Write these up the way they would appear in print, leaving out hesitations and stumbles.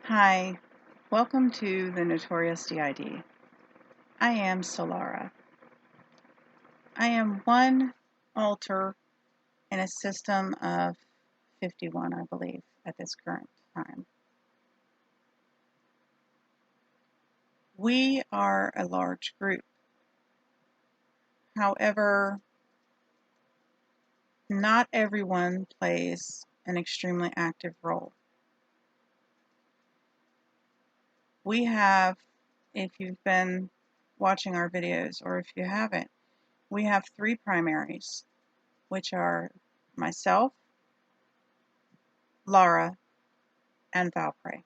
Hi, welcome to the Notorious DID. I am Solara. I am one alter in a system of 51, I believe, at this current time. We are a large group. However, not everyone plays an extremely active role. We have, if you've been watching our videos, or if you haven't, we have 3 primaries, which are myself, Lara, and Valprey.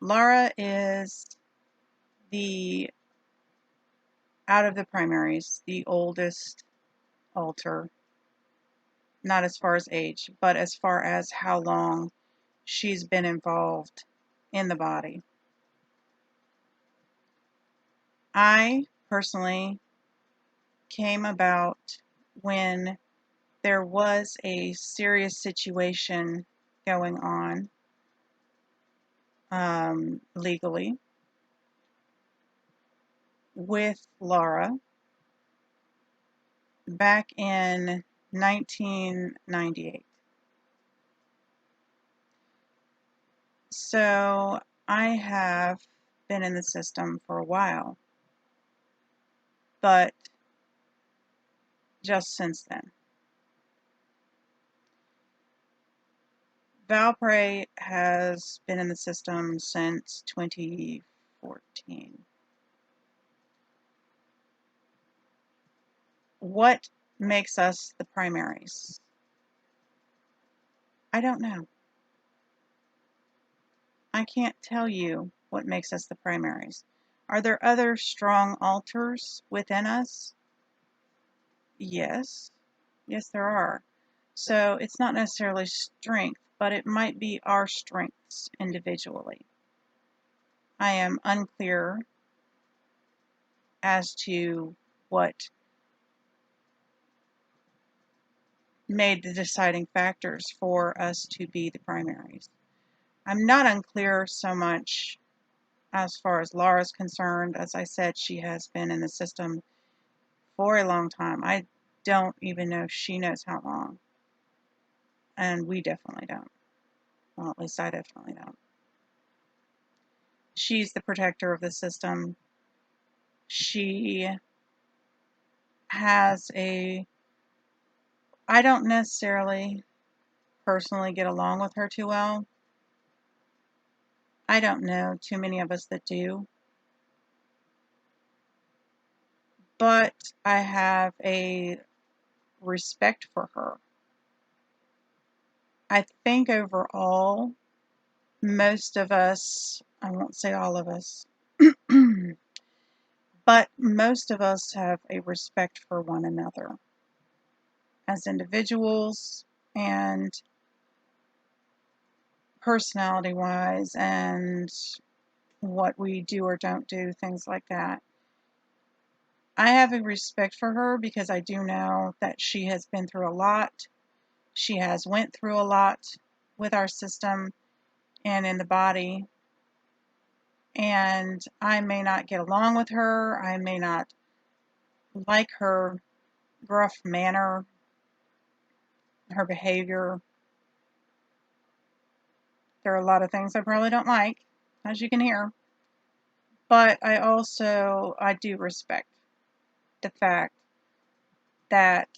Lara is out of the primaries, the oldest alter, not as far as age, but as far as how long she's been involved in the body. I personally came about when there was a serious situation going on legally with Lara back in 1998. So I have been in the system for a while, but just since then. Valprey has been in the system since 2014. What makes us the primaries? I don't know. I can't tell you what makes us the primaries. Are there other strong alters within us? Yes. Yes, there are. So it's not necessarily strength, but it might be our strengths individually. I am unclear as to what made the deciding factors for us to be the primaries. I'm not unclear so much as far as Lara's concerned. As I said, she has been in the system for a long time. I don't even know if she knows how long. And we definitely don't. Well, at least I definitely don't. She's the protector of the system. She has I don't necessarily personally get along with her too well. I don't know too many of us that do. But I have a respect for her. I think overall, most of us, I won't say all of us, but most of us have a respect for one another as individuals and personality-wise and what we do or don't do, things like that. I have a respect for her because I do know that she has been through a lot. She has went through a lot with our system and in the body. And I may not get along with her. I may not like her gruff manner, her behavior. There are a lot of things I probably don't like, as you can hear. But I do respect the fact that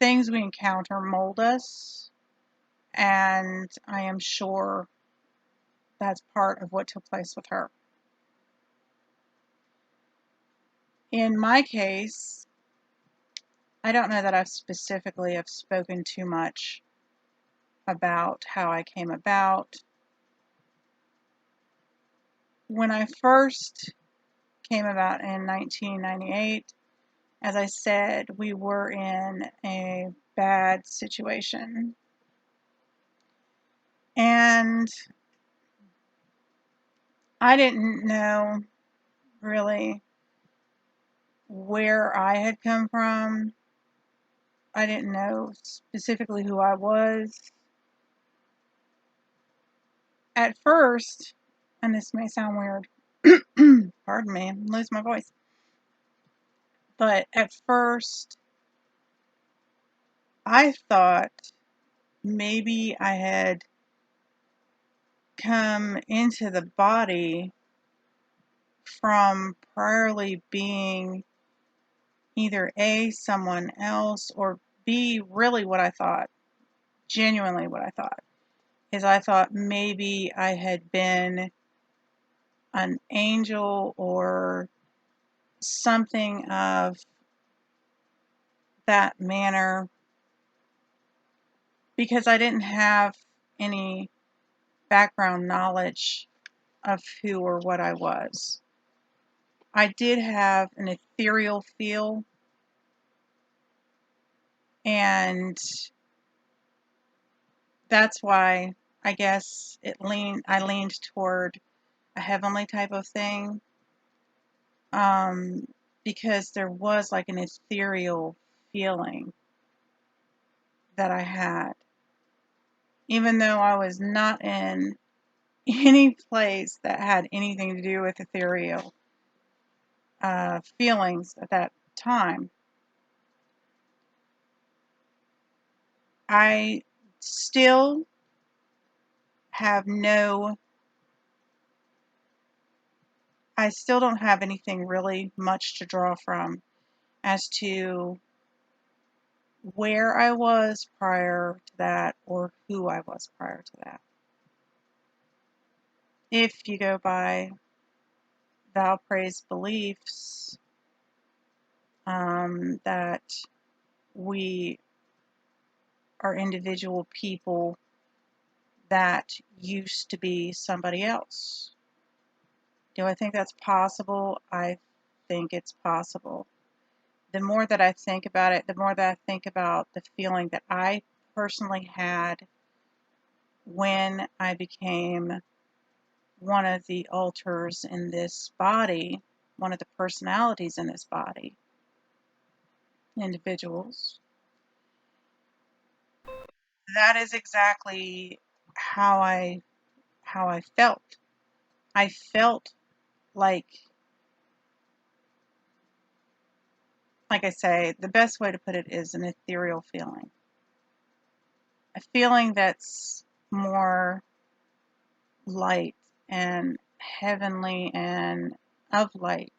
things we encounter mold us, and I am sure that's part of what took place with her. In my case, I don't know that I specifically have spoken too much about how I came about. When I first came about in 1998, as I said, we were in a bad situation. And I didn't know really where I had come from. I didn't know specifically who I was. At first, and this may sound weird, pardon me, I'm losing my voice. But at first, I thought maybe I had come into the body from priorly being either A, someone else, or B, really what I thought, genuinely what I thought, is I thought maybe I had been an angel or something of that manner, because I didn't have any background knowledge of who or what I was. I did have an ethereal feel, and that's why I guess I leaned toward a heavenly type of thing, because there was like an ethereal feeling that I had, even though I was not in any place that had anything to do with ethereal feelings at that time. I still have no, I still don't have anything really much to draw from as to where I was prior to that or who I was prior to that. If you go by Valpray's beliefs, that we are individual people that used to be somebody else. Do I think that's possible? I think it's possible. The more that I think about it, the more that I think about the feeling that I personally had when I became one of the alters in this body, one of the personalities in this body, individuals. That is exactly how I felt. I felt like I say, the best way to put it is an ethereal feeling. A feeling that's more light and heavenly and of light.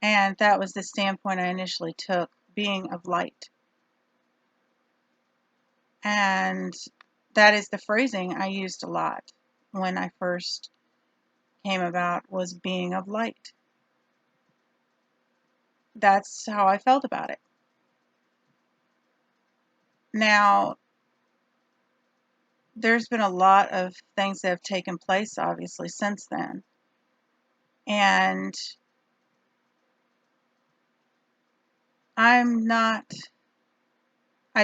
And that was the standpoint I initially took, being of light. And that is the phrasing I used a lot when I first came about, was being of light. That's how I felt about it. Now, there's been a lot of things that have taken place, obviously, since then. And I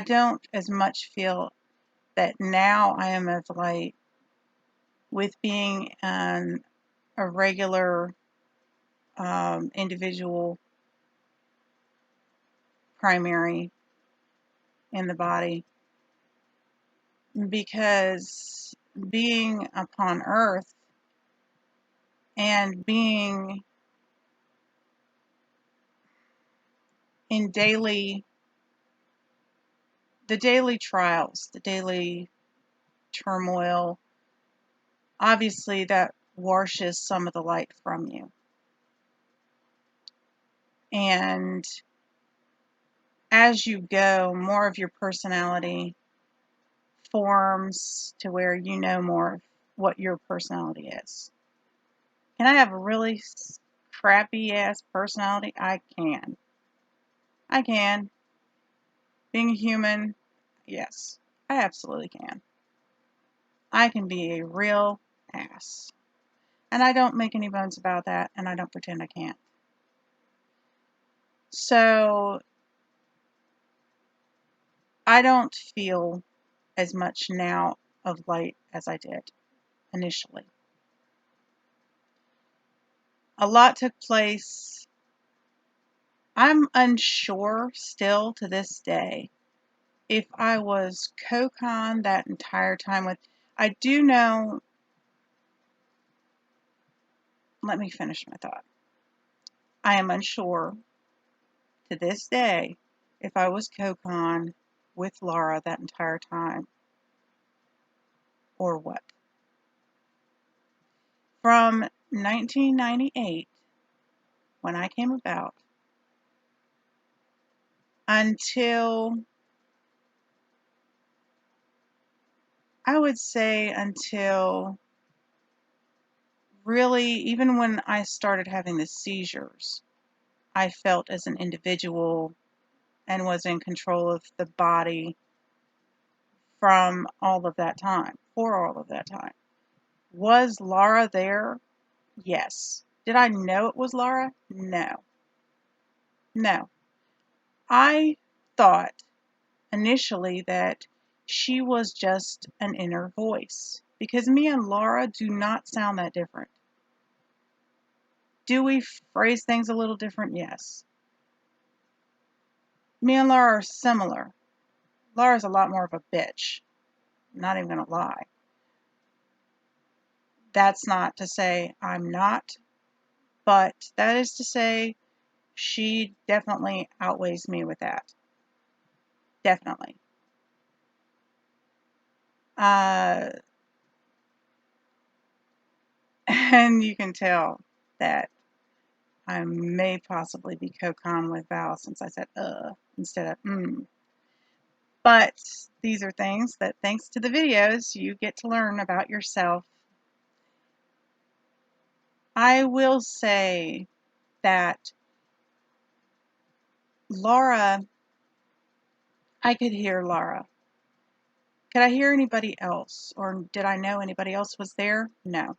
don't as much feel that now I am of light with being a regular individual primary in the body, because being upon earth and being in the daily trials, the daily turmoil, obviously that washes some of the light from you. And as you go, more of your personality forms to where you know more of what your personality is. Can I have a really crappy ass personality? I can. I can. Being a human, yes, I absolutely can. I can be a real ass. And I don't make any bones about that, and I don't pretend I can't. So, I don't feel as much now of light as I did initially. A lot took place. I'm unsure still to this day if I was co-con that entire time with, I do know, let me finish my thought. I am unsure to this day if I was co-con with Laura that entire time or what. From 1998, when I came about, until, I would say until really, even when I started having the seizures, I felt as an individual and was in control of the body from all of that time, for all of that time. Was Laura there? Yes. Did I know it was Laura? No. No. I thought initially that she was just an inner voice because me and Laura do not sound that different. Do we phrase things a little different? Yes. Me and Laura are similar. Laura's a lot more of a bitch. I'm not even gonna lie. That's not to say I'm not, but that is to say she definitely outweighs me with that. Definitely. And you can tell that I may possibly be co-con with Val since I said instead of But these are things that, thanks to the videos, you get to learn about yourself. I will say that Laura, I could hear Laura. Could I hear anybody else? Or did I know anybody else was there? No.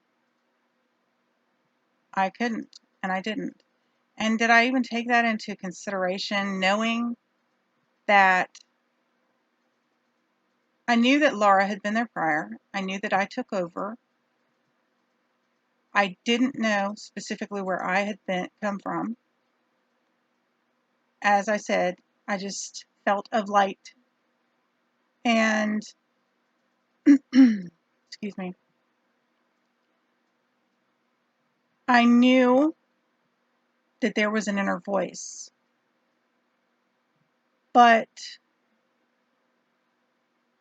I couldn't, and I didn't. And did I even take that into consideration, knowing that I knew that Laura had been there prior. I knew that I took over. I didn't know specifically where I had come from. As I said, I just felt of light. And, excuse me, I knew that there was an inner voice. But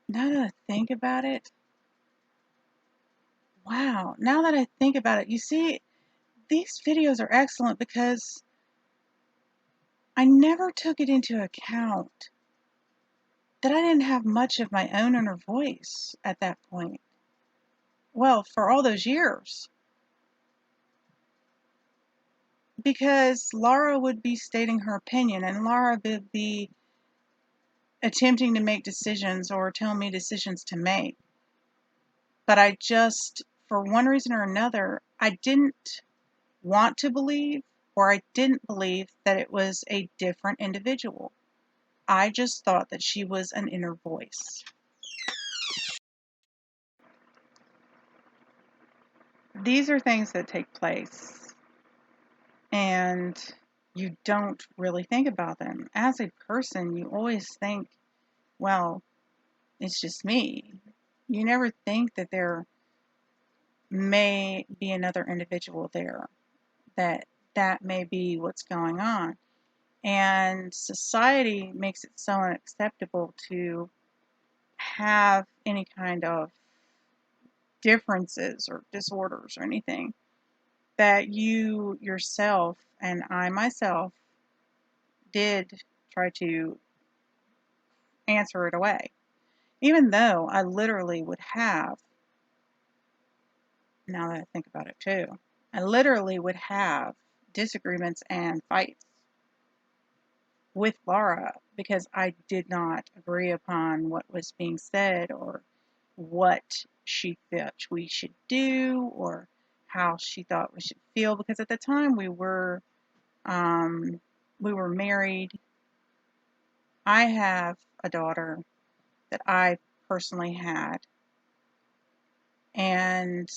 now that I think about it, wow, now that I think about it, you see, these videos are excellent because I never took it into account that I didn't have much of my own inner voice at that point. Well, for all those years. Because Laura would be stating her opinion and Laura would be attempting to make decisions or tell me decisions to make. But I just, for one reason or another, I didn't want to believe, or I didn't believe that it was a different individual. I just thought that she was an inner voice. These are things that take place, and you don't really think about them. As a person, you always think, well, it's just me. You never think that there may be another individual there, that may be what's going on. And society makes it so unacceptable to have any kind of differences or disorders or anything that you yourself and I myself did try to answer it away. Even though I literally would have, now that I think about it too, I literally would have disagreements and fights with Laura because I did not agree upon what was being said or what she thought we should do or how she thought we should feel, because at the time we were married. I have a daughter that I personally had, and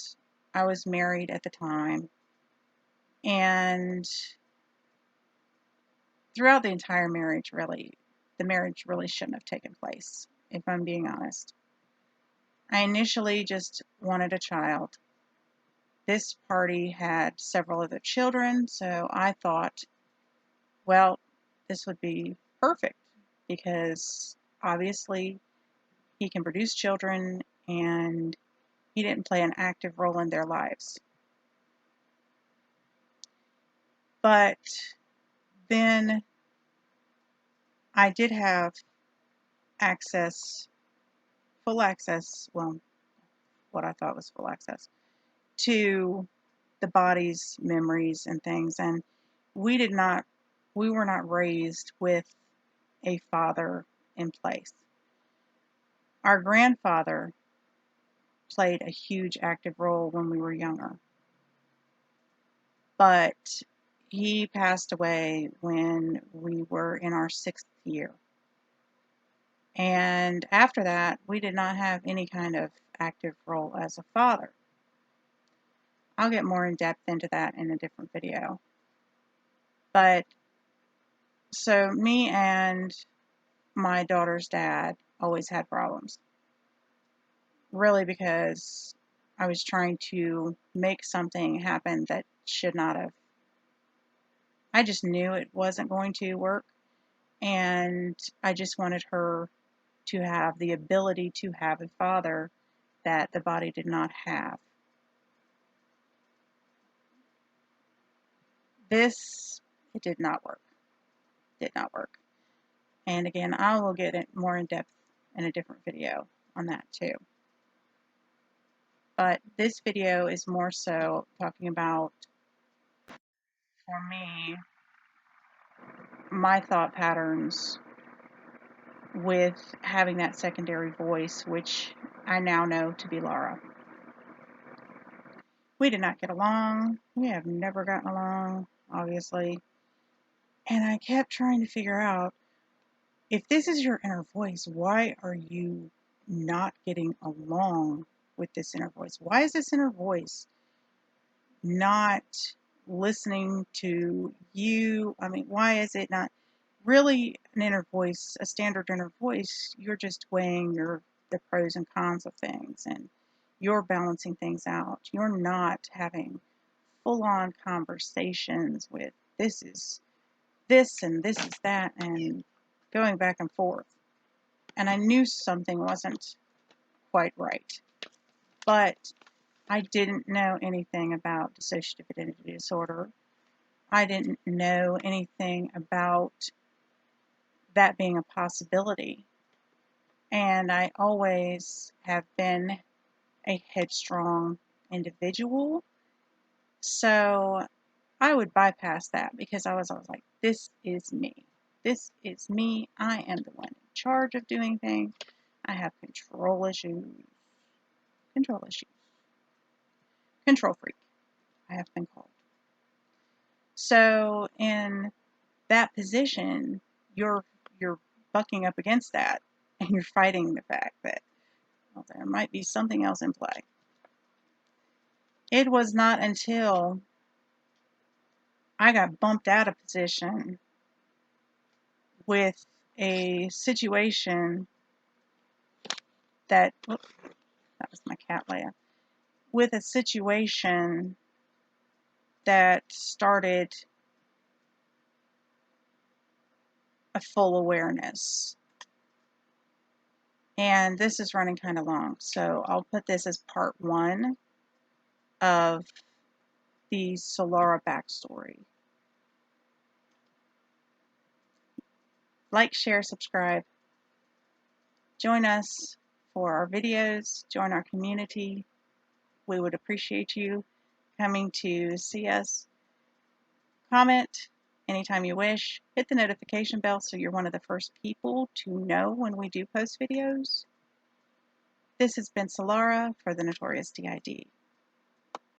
I was married at the time, and throughout the entire marriage, really, the marriage really shouldn't have taken place, if I'm being honest. I initially just wanted a child. This party had several other children, so I thought, well, this would be perfect because obviously he can produce children and he didn't play an active role in their lives. But then I did have access, full access, well, what I thought was full access, to the body's memories and things. And we were not raised with a father in place. Our grandfather played a huge active role when we were younger, but he passed away when we were in our 6th year. And after that, we did not have any kind of active role as a father. I'll get more in depth into that in a different video. But so me and my daughter's dad always had problems. Really because I was trying to make something happen that should not have. I just knew it wasn't going to work, and I just wanted her to have the ability to have a father that the body did not have. It did not work. Did not work. And again, I will get it more in depth in a different video on that too. But this video is more so talking about, for me, my thought patterns with having that secondary voice, which I now know to be Laura. We did not get along. We have never gotten along, obviously. And I kept trying to figure out, if this is your inner voice, why are you not getting along with this inner voice? Why is this inner voice not listening to you? I mean, why is it not really an inner voice, a standard inner voice? You're just weighing the pros and cons of things, and you're balancing things out. You're not having full-on conversations with this is this and this is that and going back and forth. And I knew something wasn't quite right, but I didn't know anything about dissociative identity disorder. I didn't know anything about that being a possibility. And I always have been a headstrong individual. So I would bypass that because I was like, this is me. This is me. I am the one in charge of doing things. I have control issues. Control issues. Control freak, I have been called. So in that position, you're bucking up against that, and you're fighting the fact that, well, there might be something else in play. It was not until I got bumped out of position with a situation that was my cat Leia, with a situation that started a full awareness. And this is running kind of long, so I'll put this as part 1 of the Solara backstory. Like, share, subscribe. Join us for our videos. Join our community. We would appreciate you coming to see us. Comment anytime you wish. Hit the notification bell so you're one of the first people to know when we do post videos. This has been Solara for the Notorious DID.